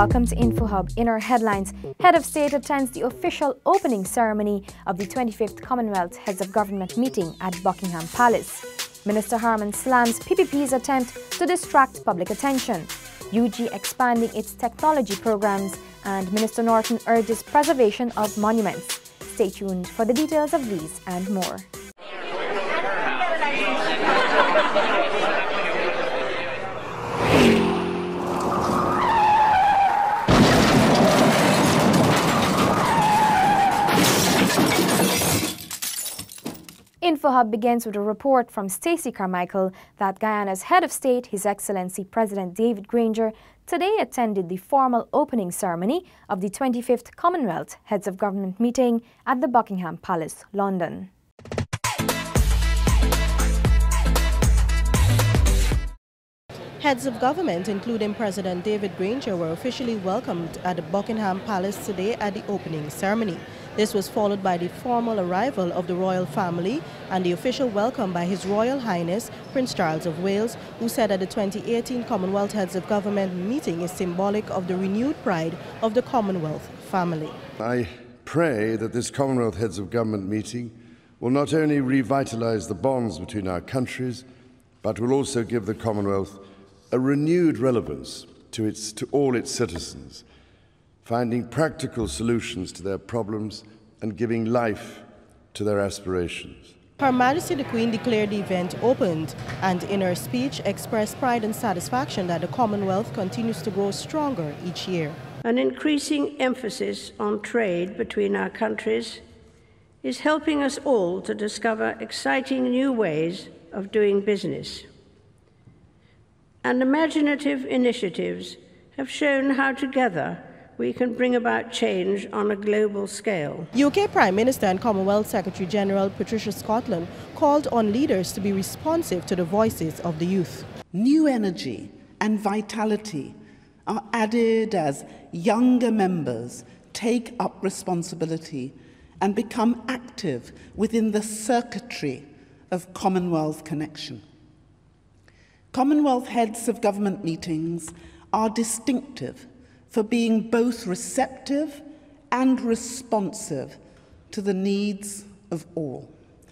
Welcome to InfoHub. In our headlines, Head of State attends the official opening ceremony of the 25th Commonwealth Heads of Government meeting at Buckingham Palace. Minister Harman slams PPP's attempt to distract public attention. UG expanding its technology programs, and Minister Norton urges preservation of monuments. Stay tuned for the details of these and more. InfoHub begins with a report from Stacey Carmichael that Guyana's head of state, His Excellency President David Granger, today attended the formal opening ceremony of the 25th Commonwealth Heads of Government meeting at the Buckingham Palace, London. Heads of government, including President David Granger, were officially welcomed at the Buckingham Palace today at the opening ceremony. This was followed by the formal arrival of the royal family and the official welcome by His Royal Highness Prince Charles of Wales, who said that the 2018 Commonwealth Heads of Government meeting is symbolic of the renewed pride of the Commonwealth family. I pray that this Commonwealth Heads of Government meeting will not only revitalise the bonds between our countries, but will also give the Commonwealth a renewed relevance to all its citizens, finding practical solutions to their problems and giving life to their aspirations. Her Majesty the Queen declared the event opened and in her speech expressed pride and satisfaction that the Commonwealth continues to grow stronger each year. An increasing emphasis on trade between our countries is helping us all to discover exciting new ways of doing business. And imaginative initiatives have shown how together we can bring about change on a global scale. UK Prime Minister and Commonwealth Secretary General Patricia Scotland called on leaders to be responsive to the voices of the youth. New energy and vitality are added as younger members take up responsibility and become active within the circuitry of Commonwealth connection. Commonwealth Heads of Government meetings are distinctive for being both receptive and responsive to the needs of all.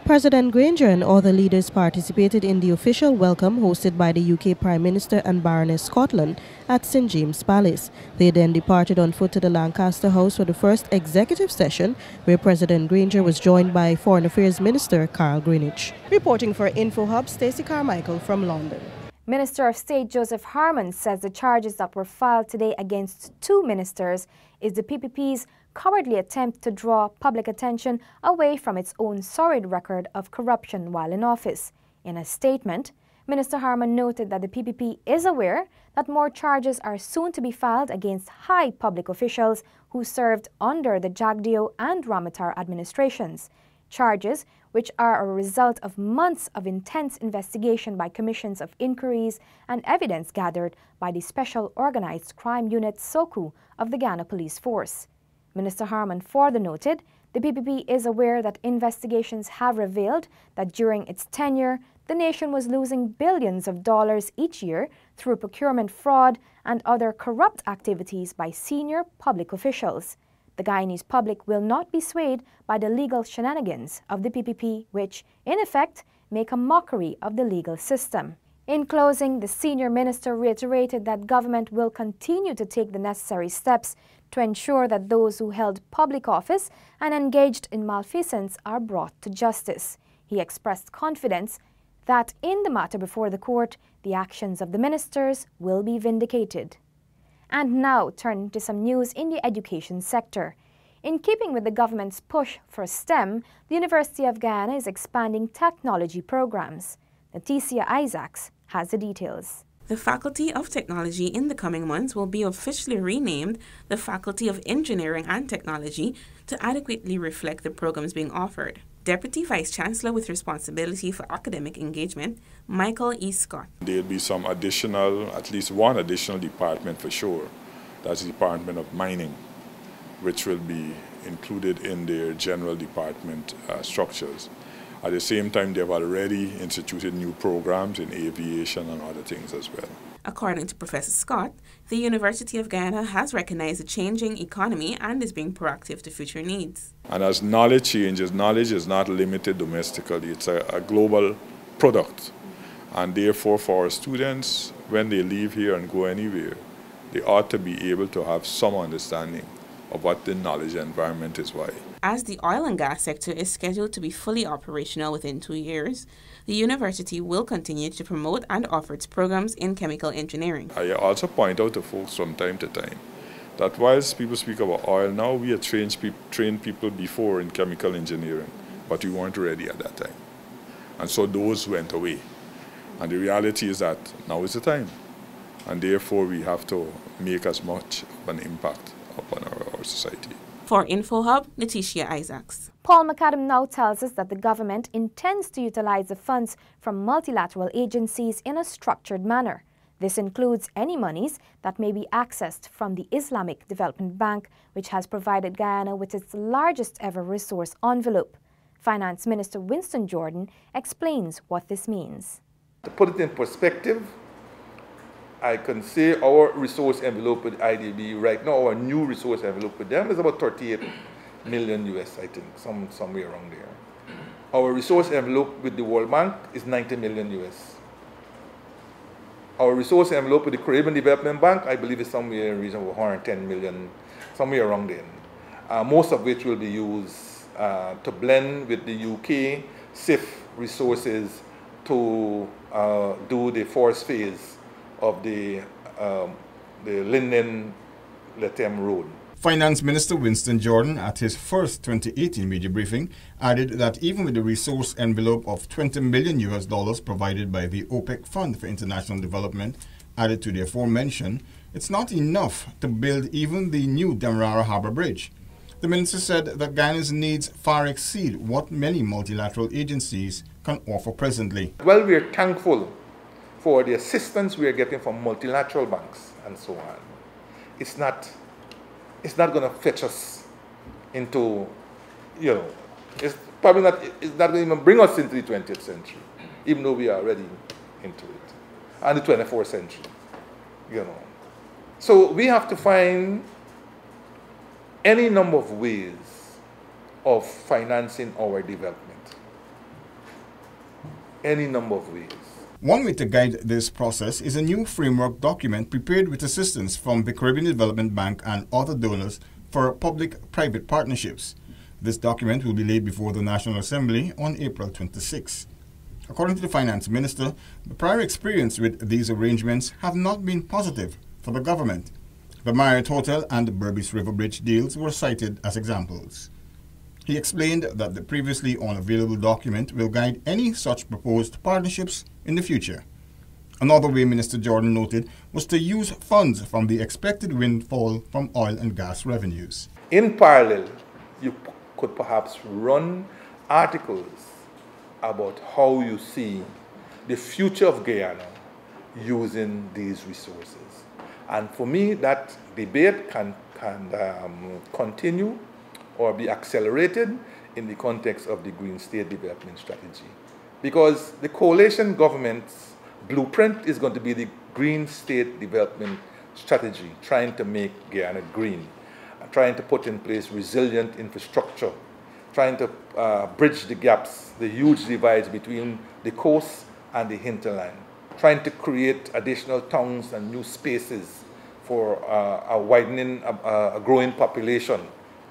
President Granger and other leaders participated in the official welcome hosted by the UK Prime Minister and Baroness Scotland at St James Palace. They then departed on foot to the Lancaster House for the first executive session, where President Granger was joined by Foreign Affairs Minister Carl Greenwich. Reporting for InfoHub, Stacey Carmichael from London. Minister of State Joseph Harman says the charges that were filed today against two ministers is the PPP's cowardly attempt to draw public attention away from its own sordid record of corruption while in office. In a statement, Minister Harman noted that the PPP is aware that more charges are soon to be filed against high public officials who served under the Jagdeo and Ramatar administrations. Charges which are a result of months of intense investigation by commissions of inquiries and evidence gathered by the Special Organized Crime Unit SOCU of the Guyana Police Force. Minister Harman further noted the PPP is aware that investigations have revealed that during its tenure, the nation was losing billions of dollars each year through procurement fraud and other corrupt activities by senior public officials. The Guyanese public will not be swayed by the legal shenanigans of the PPP, which, in effect, make a mockery of the legal system. In closing, the senior minister reiterated that government will continue to take the necessary steps to ensure that those who held public office and engaged in malfeasance are brought to justice. He expressed confidence that in the matter before the court, the actions of the ministers will be vindicated. And now, turning to some news in the education sector. In keeping with the government's push for STEM, the University of Guyana is expanding technology programs. Leticia Isaacs has the details. The Faculty of Technology in the coming months will be officially renamed the Faculty of Engineering and Technology to adequately reflect the programs being offered. Deputy Vice Chancellor with responsibility for academic engagement, Michael E. Scott. There'll be some additional, at least one additional department for sure. That's the Department of Mining, which will be included in their general department structures. At the same time, they've already instituted new programs in aviation and other things as well. According to Professor Scott, the University of Guyana has recognized the changing economy and is being proactive to future needs. And as knowledge changes, knowledge is not limited domestically, it's a global product. And therefore for our students, when they leave here and go anywhere, they ought to be able to have some understanding of what the knowledge environment is like. As the oil and gas sector is scheduled to be fully operational within 2 years, the university will continue to promote and offer its programs in chemical engineering. I also point out to folks from time to time that whilst people speak about oil now, we had trained people before in chemical engineering, but we weren't ready at that time. And so those went away. And the reality is that now is the time. And therefore we have to make as much of an impact upon our society. For InfoHub, Letitia Isaacs. Paul McAdam now tells us that the government intends to utilize the funds from multilateral agencies in a structured manner. This includes any monies that may be accessed from the Islamic Development Bank, which has provided Guyana with its largest ever resource envelope. Finance Minister Winston Jordan explains what this means. To put it in perspective, I can say our resource envelope with IDB right now, our new resource envelope with them is about 38 million US, I think, somewhere around there. Our resource envelope with the World Bank is 90 million US. Our resource envelope with the Caribbean Development Bank, I believe, is somewhere in the region of 110 million, somewhere around there. Most of which will be used to blend with the UK SIF resources to do the first phase of the Linden-Lethem Road. Finance Minister Winston Jordan, at his first 2018 media briefing, added that even with the resource envelope of $20 million provided by the OPEC Fund for International Development added to the aforementioned, it's not enough to build even the new Demerara Harbour Bridge. The minister said that Guyana's needs far exceed what many multilateral agencies can offer presently. Well, we are thankful for the assistance we are getting from multilateral banks and so on. It's not going to fetch us into, it's probably not, it's not going to even bring us into the 20th century, even though we are already into it, and the 24th century, So we have to find any number of ways of financing our development. Any number of ways. One way to guide this process is a new framework document prepared with assistance from the Caribbean Development Bank and other donors for public-private partnerships. This document will be laid before the National Assembly on April 26. According to the Finance Minister, the prior experience with these arrangements have not been positive for the government. The Marriott Hotel and the Berbice River Bridge deals were cited as examples. He explained that the previously unavailable document will guide any such proposed partnerships in the future. Another way Minister Jordan noted was to use funds from the expected windfall from oil and gas revenues. In parallel, you could perhaps run articles about how you see the future of Guyana using these resources. And for me, that debate can continue or be accelerated in the context of the Green State Development Strategy. Because the coalition government's blueprint is going to be the Green State Development Strategy, trying to make Guyana green, trying to put in place resilient infrastructure, trying to bridge the gaps, the huge divides between the coast and the hinterland, trying to create additional towns and new spaces for a growing population,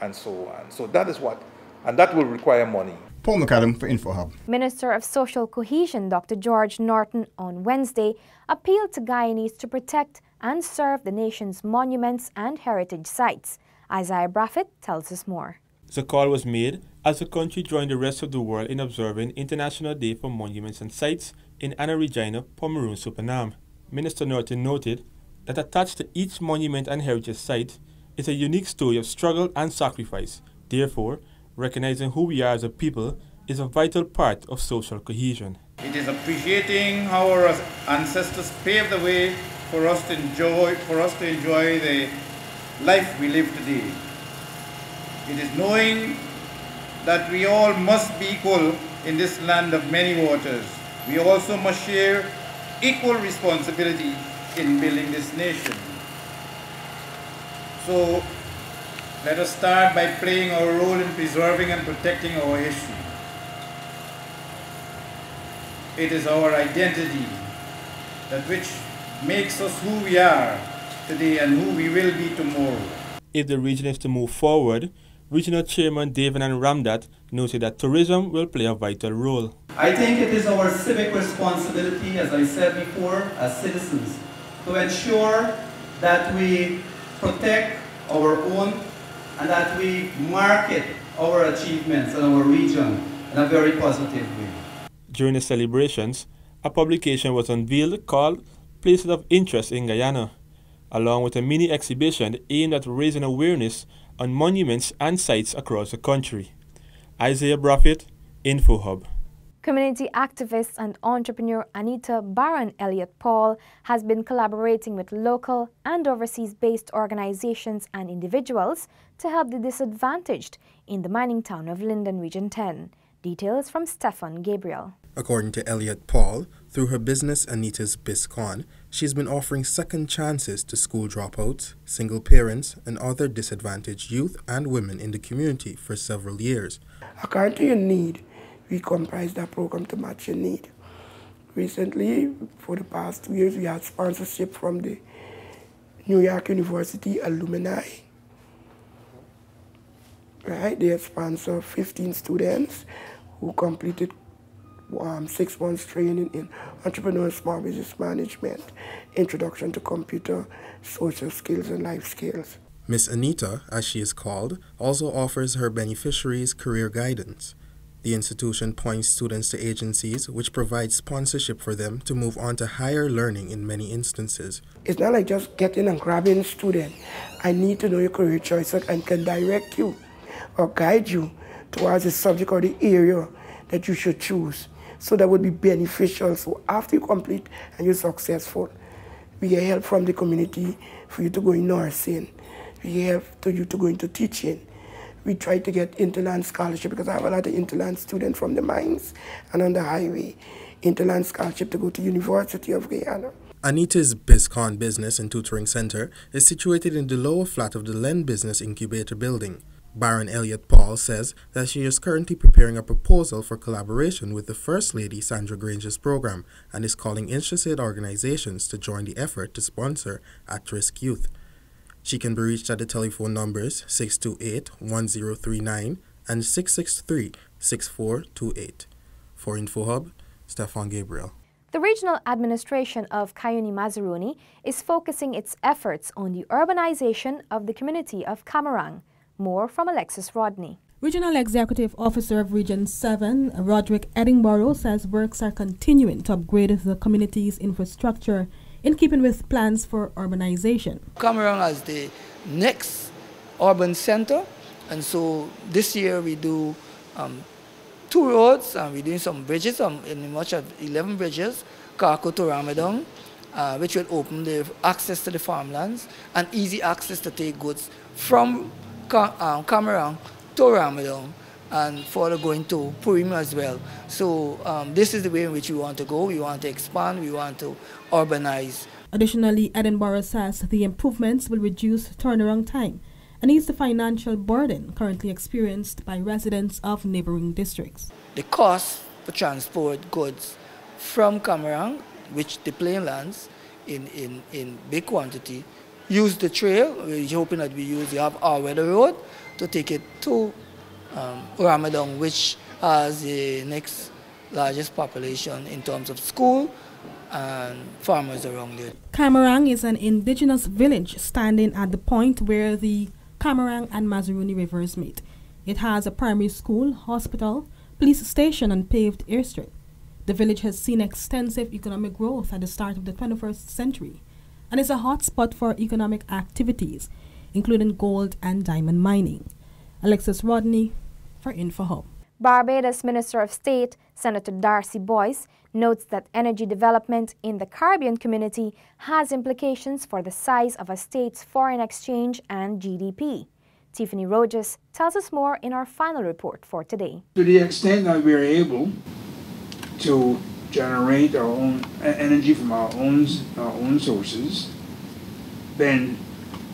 and so on. So that is what, and that will require money. Paul McAdam for InfoHub. Minister of Social Cohesion Dr. George Norton on Wednesday appealed to Guyanese to protect and serve the nation's monuments and heritage sites. Isaiah Braffett tells us more. The call was made as the country joined the rest of the world in observing International Day for Monuments and Sites in Anna Regina, Pomeroon, Suriname. Minister Norton noted that attached to each monument and heritage site is a unique story of struggle and sacrifice. Therefore, recognizing who we are as a people is a vital part of social cohesion. It is appreciating how our ancestors paved the way for us to enjoy the life we live today. It is knowing that we all must be equal in this land of many waters. We also must share equal responsibility in building this nation. So let us start by playing our role in preserving and protecting our history. It is our identity that which makes us who we are today and who we will be tomorrow. If the region is to move forward, Regional Chairman Devanand Ramdat noted that tourism will play a vital role. I think it is our civic responsibility, as I said before, as citizens, to ensure that we protect our own and that we market our achievements in our region in a very positive way. During the celebrations, a publication was unveiled called Places of Interest in Guyana, along with a mini exhibition aimed at raising awareness on monuments and sites across the country. Isaiah Braffett, InfoHub. Community activist and entrepreneur Anita Baron Elliott Paul has been collaborating with local and overseas-based organizations and individuals to help the disadvantaged in the mining town of Linden, Region 10. Details from Stefan Gabriel. According to Elliott Paul, through her business Anita's BizCon, she's been offering second chances to school dropouts, single parents, and other disadvantaged youth and women in the community for several years. According to your need, we comprise that program to match your need. Recently, for the past 2 years, we had sponsorship from the New York University alumni. Right, they had sponsored 15 students who completed 6 months training in entrepreneurial small business management, introduction to computer, social skills, and life skills. Miss Anita, as she is called, also offers her beneficiaries career guidance. The institution points students to agencies which provide sponsorship for them to move on to higher learning in many instances. It's not like just getting and grabbing a student. I need to know your career choices and can direct you or guide you towards the subject or the area that you should choose. So that would be beneficial. So after you complete and you're successful, we get help from the community for you to go in nursing. We get help to you to go into teaching. We try to get interland scholarship because I have a lot of interland students from the mines and on the highway. Interland scholarship to go to University of Guyana. Anita's BizCon Business and Tutoring Center is situated in the lower flat of the Len Business Incubator building. Baron Elliott Paul says that she is currently preparing a proposal for collaboration with the First Lady Sandra Granger's program and is calling interested organizations to join the effort to sponsor at-risk youth. She can be reached at the telephone numbers 628-1039 and 663-6428. For InfoHub, Stefan Gabriel. The regional administration of Cayenne-Mazaruni is focusing its efforts on the urbanization of the community of Camarang. More from Alexis Rodney. Regional Executive Officer of Region 7, Roderick Edinburgh, says works are continuing to upgrade the community's infrastructure in keeping with plans for urbanization. Camarang as the next urban center, and so this year we do 2 roads and we're doing some bridges, in much of 11 bridges, Kako to Ramadong, which will open the access to the farmlands and easy access to take goods from Camarang to Ramadong and further going to Purim as well. So this is the way in which we want to go. We want to expand, we want to urbanize. Additionally, Edinburgh says the improvements will reduce turnaround time and ease the financial burden currently experienced by residents of neighboring districts. The cost for transport goods from Camarang, which the plainlands in big quantity, use the trail. We're hoping that you have our weather road to take it to Ramadong, which has the next largest population in terms of school and farmers around there. Camarang is an indigenous village standing at the point where the Camarang and Mazaruni rivers meet. It has a primary school, hospital, police station, and paved airstrip. The village has seen extensive economic growth at the start of the 21st century and is a hotspot for economic activities, including gold and diamond mining. Alexis Rodney for InfoHub. Barbados Minister of State, Senator Darcy Boyce, notes that energy development in the Caribbean community has implications for the size of a state's foreign exchange and GDP. Tiffany Rogers tells us more in our final report for today. To the extent that we are able to generate our own energy from our own sources, then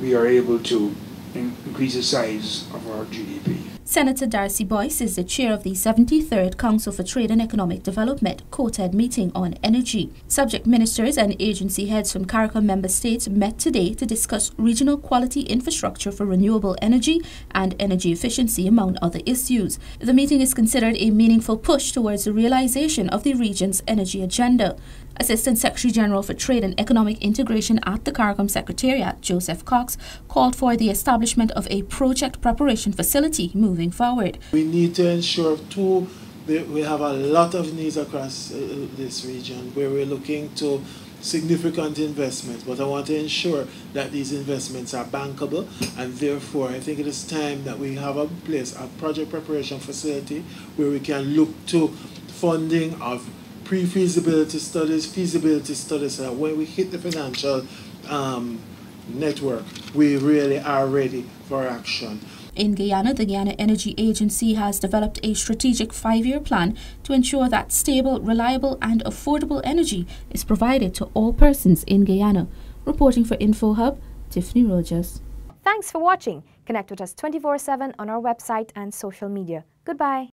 we are able to increase the size of our GDP. Senator Darcy Boyce is the chair of the 73rd Council for Trade and Economic Development quoted meeting on energy. Subject ministers and agency heads from CARICOM member states met today to discuss regional quality infrastructure for renewable energy and energy efficiency, among other issues. The meeting is considered a meaningful push towards the realization of the region's energy agenda. Assistant Secretary General for Trade and Economic Integration at the CARICOM Secretariat, Joseph Cox, called for the establishment of a project preparation facility moving forward. We need to ensure, too, we have a lot of needs across this region where we're looking to significant investments, but I want to ensure that these investments are bankable, and therefore I think it is time that we have in place a project preparation facility where we can look to funding of pre-feasibility studies, feasibility studies, so that when we hit the financial network, we really are ready for action. In Guyana, the Guyana Energy Agency has developed a strategic 5-year plan to ensure that stable, reliable and affordable energy is provided to all persons in Guyana. Reporting for InfoHub, Tiffany Rogers. Thanks for watching. Connect with us 24/7 on our website and social media. Goodbye.